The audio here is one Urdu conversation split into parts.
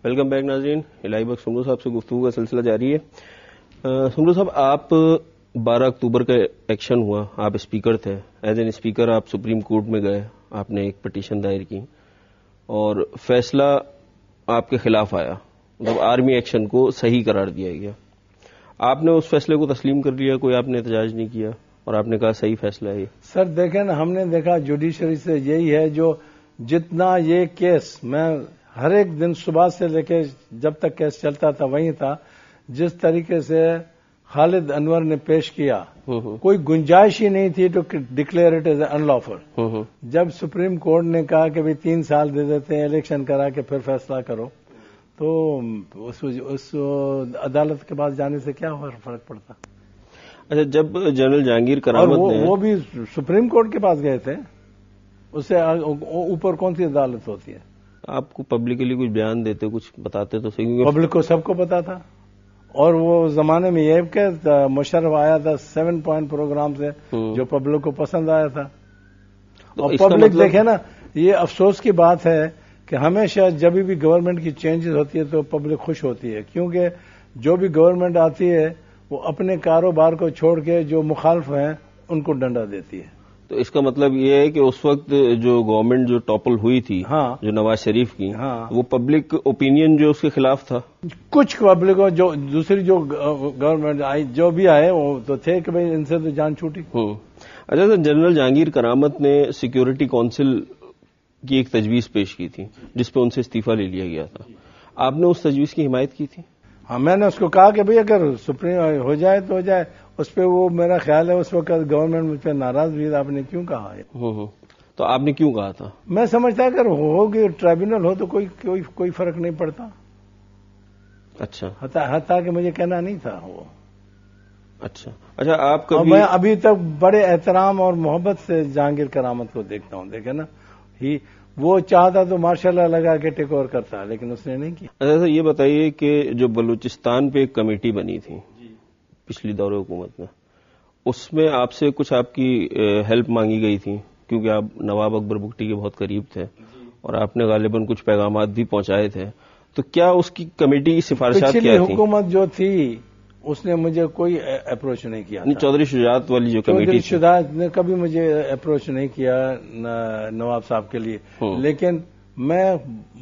ویلکم بیک ناظرین، الہی بخش سمرو صاحب سے گفتگو کا سلسلہ جاری ہے۔ سمرو صاحب، آپ 12 اکتوبر کا ایکشن ہوا، آپ اسپیکر تھے، ایز این اسپیکر آپ سپریم کورٹ میں گئے، آپ نے ایک پٹیشن دائر کی اور فیصلہ آپ کے خلاف آیا، مطلب آرمی ایکشن کو صحیح قرار دیا گیا۔ آپ نے اس فیصلے کو تسلیم کر لیا، کوئی آپ نے احتجاج نہیں کیا اور آپ نے کہا صحیح فیصلہ ہے یہ؟ سر دیکھیں نا، ہم نے دیکھا جوڈیشری سے یہی ہے، جو جتنا یہ کیس میں ہر ایک دن صبح سے لے کے جب تک کیس چلتا تھا وہیں تھا، جس طریقے سے خالد انور نے پیش کیا کوئی گنجائش ہی نہیں تھی ٹو ڈکلیئر اٹ ایز ان لافل۔ جب سپریم کورٹ نے کہا کہ بھئی 3 سال دے دیتے ہیں، الیکشن کرا کے پھر فیصلہ کرو، تو اس عدالت کے پاس جانے سے کیا فرق پڑتا؟ اچھا، جب جنرل جہانگیر کرامت نے وہ بھی سپریم کورٹ کے پاس گئے تھے، اس سے اوپر کون سی عدالت ہوتی ہے؟ آپ کو پبلکلی کچھ بیان دیتے، کچھ بتاتے تو صحیح؟ پبلک کو سب کو پتا تھا، اور وہ زمانے میں یہ کہ مشرف آیا تھا 7 پوائنٹ پروگرام سے، جو پبلک کو پسند آیا تھا۔ اور پبلک دیکھے نا، یہ افسوس کی بات ہے کہ ہمیشہ جب بھی گورنمنٹ کی چینجز ہوتی ہے تو پبلک خوش ہوتی ہے، کیونکہ جو بھی گورنمنٹ آتی ہے وہ اپنے کاروبار کو چھوڑ کے جو مخالف ہیں ان کو ڈنڈا دیتی ہے۔ تو اس کا مطلب یہ ہے کہ اس وقت جو گورنمنٹ جو ٹاپل ہوئی تھی، جو نواز شریف کی، وہ پبلک اوپینین جو اس کے خلاف تھا؟ کچھ پبلک کو جو دوسری جو گورنمنٹ آئی، جو بھی آئے وہ تو تھے کہ بھئی ان سے تو جان چھوٹی۔ اچھا سر، جنرل جہانگیر کرامت نے سیکیورٹی کونسل کی ایک تجویز پیش کی تھی جس پہ ان سے استعفیٰ لے لیا گیا تھا، آپ نے اس تجویز کی حمایت کی تھی؟ ہاں، میں نے اس کو کہا کہ بھئی اگر سپریم ہو جائے تو ہو جائے، اس پہ وہ میرا خیال ہے اس وقت گورنمنٹ مجھ پہ ناراض ہوئی، آپ نے کیوں کہا ہے؟ تو آپ نے کیوں کہا تھا؟ میں سمجھتا اگر ہوگی ٹریبیونل ہو تو کوئی فرق نہیں پڑتا۔ اچھا، حتیٰ کہ مجھے کہنا نہیں تھا وہ۔ اچھا، آپ کا میں ابھی تک بڑے احترام اور محبت سے جہانگیر کرامت کو دیکھتا ہوں، دیکھیں نا، وہ چاہتا تو ماشاءاللہ لگا کے ٹیک اوور کرتا، لیکن اس نے نہیں کیا۔ اچھا سر، یہ بتائیے کہ جو بلوچستان پہ ایک کمیٹی بنی تھی پچھلی دور حکومت میں، اس میں آپ سے کچھ آپ کی ہیلپ مانگی گئی تھی، کیونکہ آپ نواب اکبر بگٹی کے بہت قریب تھے اور آپ نے غالباً کچھ پیغامات بھی پہنچائے تھے، تو کیا اس کی کمیٹی کی سفارشات کیا تھیں؟ پچھلی حکومت جو تھی اس نے مجھے کوئی اپروچ نہیں کیا، چودھری شجاعت والی جو کمیٹی، چودھری شجاعت نے کبھی مجھے اپروچ نہیں کیا نواب صاحب کے لیے، لیکن میں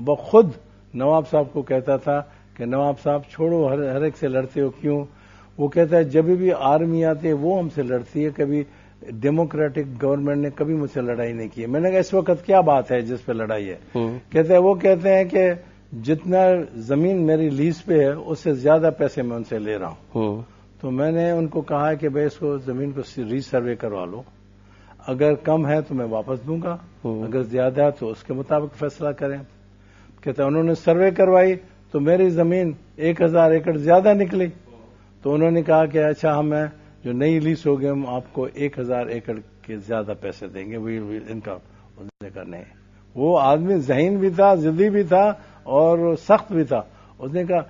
بخود نواب صاحب کو کہتا تھا کہ نواب صاحب چھوڑو، ہر ایک سے لڑتے ہو کیوں؟ وہ کہتا ہے جب بھی آرمی آتی ہے وہ ہم سے لڑتی ہے، کبھی ڈیموکریٹک گورنمنٹ نے کبھی مجھ سے لڑائی نہیں کی۔ میں نے کہا اس وقت کیا بات ہے جس پہ لڑائی ہے؟ وہ کہتے ہیں کہ جتنا زمین میری لیز پہ ہے اس سے زیادہ پیسے میں ان سے لے رہا ہوں۔ تو میں نے ان کو کہا کہ بھائی اس کو زمین کو ری سروے کروا لو، اگر کم ہے تو میں واپس دوں گا، اگر زیادہ ہے تو اس کے مطابق فیصلہ کریں۔ کہتے ہیں انہوں نے سروے کروائی تو میری زمین 1000 ایکڑ زیادہ نکلی، تو انہوں نے کہا کہ اچھا ہمیں جو نئی لیز ہوگی ہم آپ کو 1000 ایکڑ کے زیادہ پیسے دیں گے، ان کا کرنے ہیں۔ وہ آدمی ذہین بھی تھا، ضدی بھی تھا اور سخت بھی تھا۔ اس نے کہا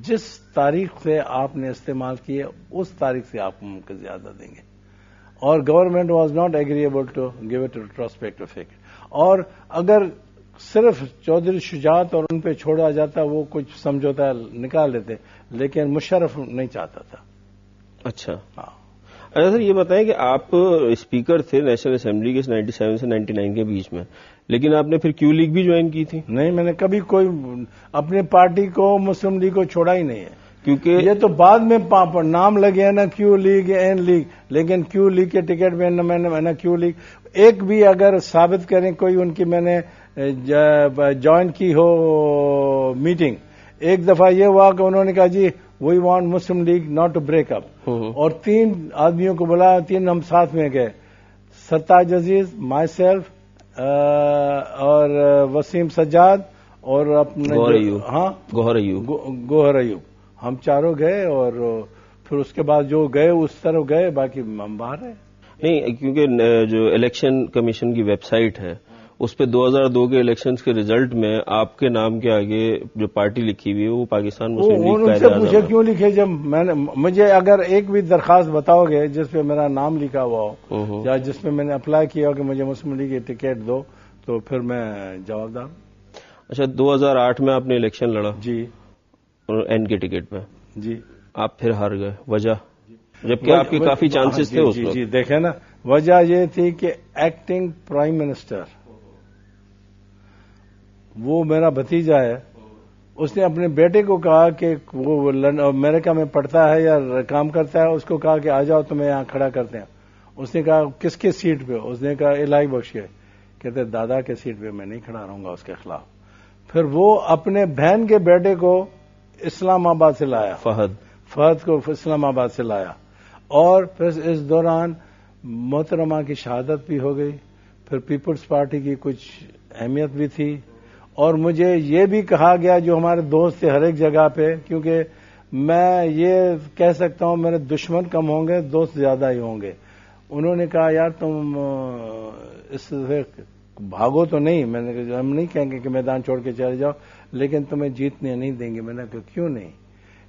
جس تاریخ سے آپ نے استعمال کیے اس تاریخ سے آپ کو زیادہ دیں گے، اور government was not agreeable to give it retrospect effect. اور اگر صرف چودھری شجاعت اور ان پہ چھوڑا جاتا وہ کچھ سمجھوتا نکال لیتے، لیکن مشرف نہیں چاہتا تھا۔ اچھا اچھا سر، یہ بتائیں کہ آپ اسپیکر تھے نیشنل اسمبلی کے 97 سے 99 کے بیچ میں، لیکن آپ نے پھر کیو لیگ بھی جوائن کی تھی؟ نہیں، میں نے کبھی کوئی اپنی پارٹی کو مسلم لیگ کو چھوڑا ہی نہیں ہے، کیونکہ یہ تو بعد میں نام لگے ہیں نا کیو لیگ این لیگ، لیکن کیو لیگ کے ٹکٹ میں نے کیو لیگ ایک بھی اگر ثابت کریں کوئی ان کی میں نے جوائن کی ہو میٹنگ۔ ایک دفعہ یہ ہوا کہ انہوں نے کہا جی we want Muslim League not to break up, اور 3 آدمیوں کو بلایا، 3 ہم ساتھ میں گئے، سرتاج عزیز، مائی سیلف اور وسیم سجاد اور اپنے گوہر ایوب، ہم چاروں گئے، اور پھر اس کے بعد جو گئے اس طرف گئے، باقی ہم باہر ہیں۔ نہیں، کیونکہ جو الیکشن کمیشن کی ویب سائٹ ہے اس پہ 2002 کے الیکشنز کے ریزلٹ میں آپ کے نام کے آگے جو پارٹی لکھی ہوئی ہے وہ پاکستان مسلم لیگ ان سے پوچھے کیوں لکھے؟ جب میں نے مجھے اگر ایک بھی درخواست بتاؤ گے جس پہ میرا نام لکھا ہوا ہو یا جس پہ میں نے اپلائی کیا ہو کہ مجھے مسلم لیگ کی ٹکٹ دو تو پھر میں جواب دوں. اچھا 2008 میں آپ نے الیکشن لڑا جی این کے ٹکٹ پہ. جی آپ پھر ہار گئے. وجہ؟ جبکہ آپ کے کافی چانسز تھے اس وقت. جی دیکھیں نا وجہ یہ تھی کہ ایکٹنگ پرائم منسٹر وہ میرا بھتیجا ہے. اس نے اپنے بیٹے کو کہا کہ وہ امریکہ میں پڑھتا ہے یا کام کرتا ہے, اس کو کہا کہ آ جاؤ تمہیں یہاں کھڑا کرتے ہیں. اس نے کہا کس کے سیٹ پہ؟ اس نے کہا الہی بخش کے. کہتے دادا کے سیٹ پہ میں نہیں کھڑا رہوں گا اس کے خلاف. پھر وہ اپنے بہن کے بیٹے کو اسلام آباد سے لایا, فہد کو اسلام آباد سے لایا, اور پھر اس دوران محترمہ کی شہادت بھی ہو گئی. پھر پیپلز پارٹی کی کچھ اہمیت بھی تھی, اور مجھے یہ بھی کہا گیا جو ہمارے دوست تھے ہر ایک جگہ پہ, کیونکہ میں یہ کہہ سکتا ہوں میرے دشمن کم ہوں گے دوست زیادہ ہی ہوں گے. انہوں نے کہا یار تم اس سے بھاگو تو نہیں. میں نے کہا ہم نہیں کہیں گے کہ میدان چھوڑ کے چلے جاؤ, لیکن تمہیں جیتنے نہیں دیں گے. میں نے کہا کیوں نہیں؟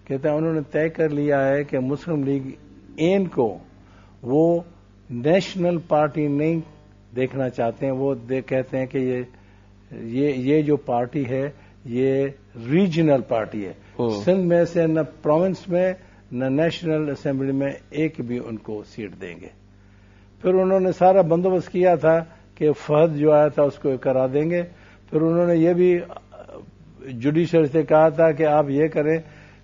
کہتا انہوں نے طے کر لیا ہے کہ مسلم لیگ این کو وہ نیشنل پارٹی نہیں دیکھنا چاہتے ہیں. وہ کہتے ہیں کہ یہ جو پارٹی ہے یہ ریجنل پارٹی ہے. سندھ میں سے نہ پروونس میں نہ نیشنل اسمبلی میں ایک بھی ان کو سیٹ دیں گے. پھر انہوں نے سارا بندوبست کیا تھا کہ فہد جو آیا تھا اس کو کرا دیں گے. پھر انہوں نے یہ بھی جوڈیشل سے کہا تھا کہ آپ یہ کریں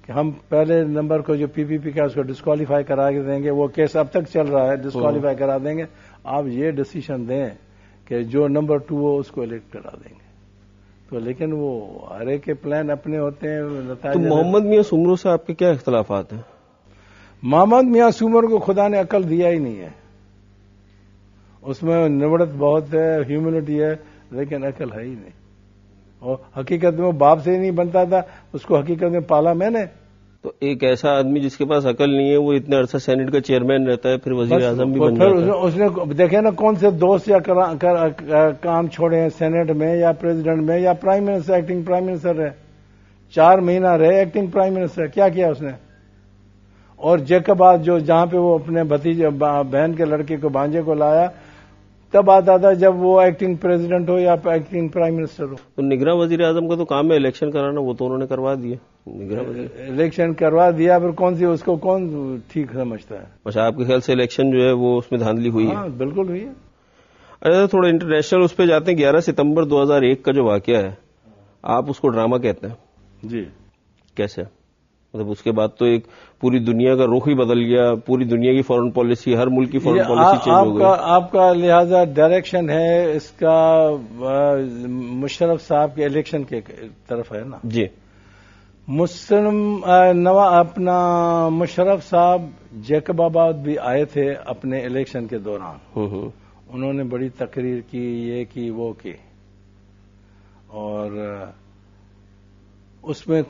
کہ ہم پہلے نمبر کو جو پی پی پی کا اس کو ڈسکوالیفائی کرا کے دیں گے. وہ کیس اب تک چل رہا ہے, ڈسکوالیفائی کرا دیں گے. آپ یہ ڈسیشن دیں کہ جو نمبر 2 ہو اس کو الیکٹ کرا دیں گے. تو لیکن وہ ہر ایک کے پلان اپنے ہوتے ہیں. تو محمد میاں سومرو سے آپ کے کیا اختلافات ہیں؟ محمد میاں سومرو کو خدا نے عقل دیا ہی نہیں ہے. اس میں نبڑت بہت ہے, ہیومنٹی ہے, لیکن عقل ہے ہی نہیں. اور حقیقت میں وہ باپ سے ہی نہیں بنتا تھا, اس کو حقیقت میں پالا میں نے. تو ایک ایسا آدمی جس کے پاس عقل نہیں ہے وہ اتنے عرصہ سینٹ کا چیئرمین رہتا ہے, پھر وزیر اعظم بھی بن جاتا ہے. اس نے دیکھے نا کون سے دوست یا کام چھوڑے ہیں سینٹ میں یا پریزیڈنٹ میں یا prime minister, acting prime minister رہے 4 مہینہ رہے ایکٹنگ پرائم منسٹر. کیا کیا اس نے؟ اور جیکباد جو جہاں پہ وہ اپنے بھتیجے بہن کے لڑکے کو بھانجے کو لایا تب آتا تھا جب وہ ایکٹنگ پریزیڈنٹ ہو یا ایکٹنگ پرائم منسٹر ہو. تو نگراں وزیر اعظم کا تو کام ہے الیکشن کرانا, وہ تو انہوں نے کروا دیا. الیکشن کروا دیا, پھر کون سی اس کو کون ٹھیک سمجھتا ہے؟ اچھا آپ کے خیال سے الیکشن جو ہے وہ اس میں دھاندلی ہوئی ہے؟ ہاں بالکل ہوئی ہے. اچھا تھوڑا انٹرنیشنل اس پہ جاتے ہیں. 11 ستمبر 2001 کا جو واقعہ ہے آپ اس کو ڈرامہ کہتے ہیں. جی کیسے؟ مطلب اس کے بعد تو ایک پوری دنیا کا رخ ہی بدل گیا, پوری دنیا کی فورن پالیسی, ہر ملک کی فورن پالیسی چینج ہو گئی. آپ کا لہذا ڈائریکشن ہے اس کا مشرف صاحب کے الیکشن کے طرف ہے نا؟ جی. اپنا مشرف صاحب جیکب آباد بھی آئے تھے اپنے الیکشن کے دوران. انہوں نے بڑی تقریر کی, یہ کی وہ کی, اور اس میں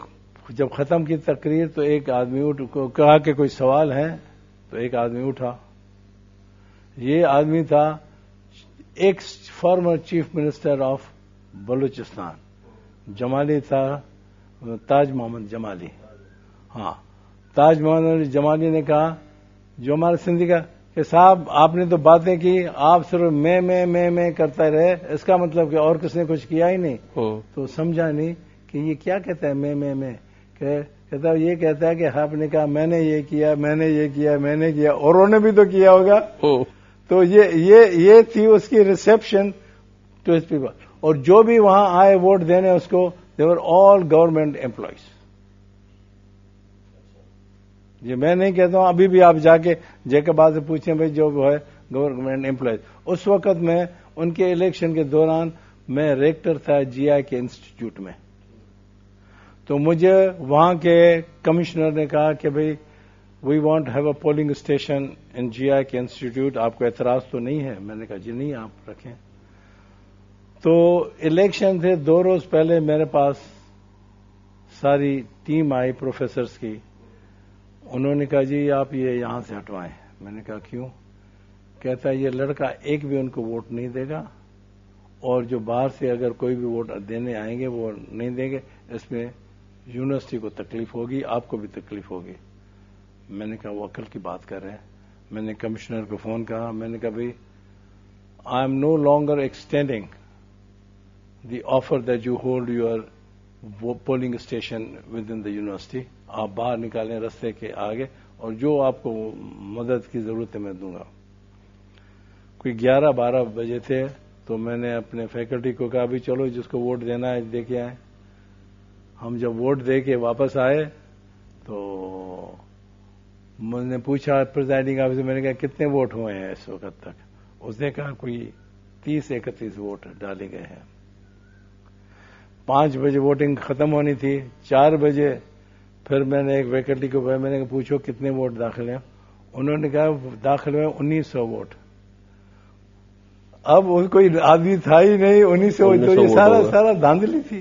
جب ختم کی تقریر تو ایک آدمی کہا کہ کوئی سوال ہے, تو ایک آدمی اٹھا. یہ آدمی تھا ایک former chief minister of Balochistan, Jamali تھا, تاج محمد جمالی. ہاں تاج محمد جمالی نے کہا جو ہمارے سندھی کا کہ صاحب آپ نے تو باتیں کی, آپ صرف میں کرتا رہے, اس کا مطلب کہ اور کس نے کچھ کیا ہی نہیں. تو سمجھا نہیں کہ یہ کیا کہتا ہے میں کہتا یہ کہتا ہے کہ آپ نے کہا میں نے یہ کیا, میں نے یہ کیا, میں نے کیا, اوروں نے بھی تو کیا ہوگا. تو یہ تھی اس کی ریسپشن ٹو ہز پیپل. اور جو بھی وہاں آئے ووٹ دینے اس کو, دے ور آل گورنمنٹ امپلائیز. یہ میں نہیں کہتا ہوں, ابھی بھی آپ جا کے جیکب سے پوچھیں بھائی جو ہے گورنمنٹ امپلائیز. اس وقت میں ان کے الیکشن کے دوران میں ریکٹر تھا جی آئی کے انسٹیٹیوٹ میں. تو مجھے وہاں کے کمشنر نے کہا کہ بھئی we want have a polling station in G I K institute, آپ کو اعتراض تو نہیں ہے؟ میں نے کہا جی نہیں, آپ رکھیں. تو الیکشن تھے 2 روز پہلے میرے پاس ساری ٹیم آئی پروفیسرز کی. انہوں نے کہا جی آپ یہ یہاں سے ہٹوائیں. میں نے کہا کیوں؟ کہتا ہے یہ لڑکا ایک بھی ان کو ووٹ نہیں دے گا, اور جو باہر سے اگر کوئی بھی ووٹ دینے آئیں گے وہ نہیں دیں گے. اس میں یونیورسٹی کو تکلیف ہوگی, آپ کو بھی تکلیف ہوگی. میں نے کہا وہ عقل کی بات کر رہے ہیں. میں نے کمشنر کو فون کہا, میں نے کہا بھائی I am no longer extending the offer that you hold your polling station with in the university. آپ باہر نکالیں رستے کے آگے, اور جو آپ کو مدد کی ضرورت ہے میں دوں گا. کوئی 11-12 بجے تھے تو میں نے اپنے فیکلٹی کو کہا بھی چلو جس کو ووٹ دینا ہے دے کے آئیں. ہم جب ووٹ دے کے واپس آئے تو میں نے پوچھا پریزائڈنگ آفیسر, میں نے کہا کتنے ووٹ ہوئے ہیں اس وقت تک؟ اس نے کہا کوئی 30-31 ووٹ ڈالے گئے ہیں. 5 بجے ووٹنگ ختم ہونی تھی. 4 بجے پھر میں نے ایک فیکلٹی کو میں نے پوچھو کتنے ووٹ داخل ہیں. انہوں نے کہا داخل ہوئے 1900 ووٹ. اب ان کوئی آدمی تھا ہی نہیں 1900, تو یہ سارا دھاندلی تھی.